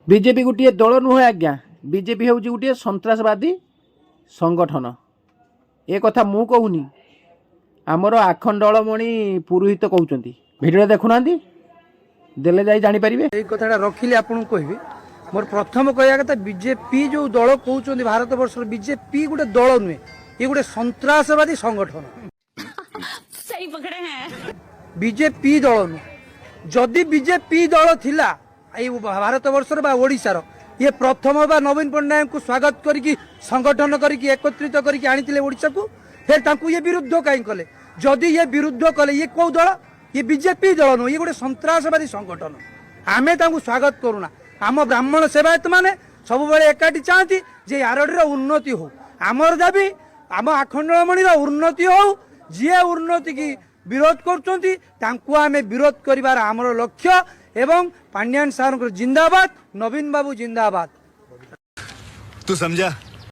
BJP गोटे दल नुहे आज्ञा बीजेपी हूँ गोटे सन्त्रासवादी संगठन ए कथा मु कहूनी आमर आखंडलमणि पुरोहित कहते भिडियो देखुना देले जाई जानी पारिबे। ए कथाटा रखिले आपन कहबी मोर प्रथम कहया कथा बीजेपी जो दल कहउछन भारत वर्ष बीजेपी गोटे दल नुहे ये गोटे सन्त्रासवादी संगठन। सही पकड़े हैं। बीजेपी दल नु जदि बीजेपी दल थिला भारत वर्ष ओडिशार ये प्रथम बा नवीन पट्टनायक को स्वागत करिकी संगठन करिकी एकत्रित करिकी आनिथिले ओडिशा को फिर तांकू ये विरुद्ध कहीं कले जदि ये विरुद्ध कले ये कौ दल ये बीजेपी दल नु ये गोटे सन्त्रासवादी संगठन आमे तांकू स्वागत करूना। आम ब्राह्मण सेवायत माने सब बेले एकाठी चाहती जे आरडीर उन्नति हो आमर दाबी आम आखंडलमणि उन्नति हो जी उन्नति की विरोध करछंती तांकू आमे विरोध करिवार आमर लक्ष्य एवं पांड्यान सार जिंदाबाद नवीन बाबू जिंदाबाद। तू समझा।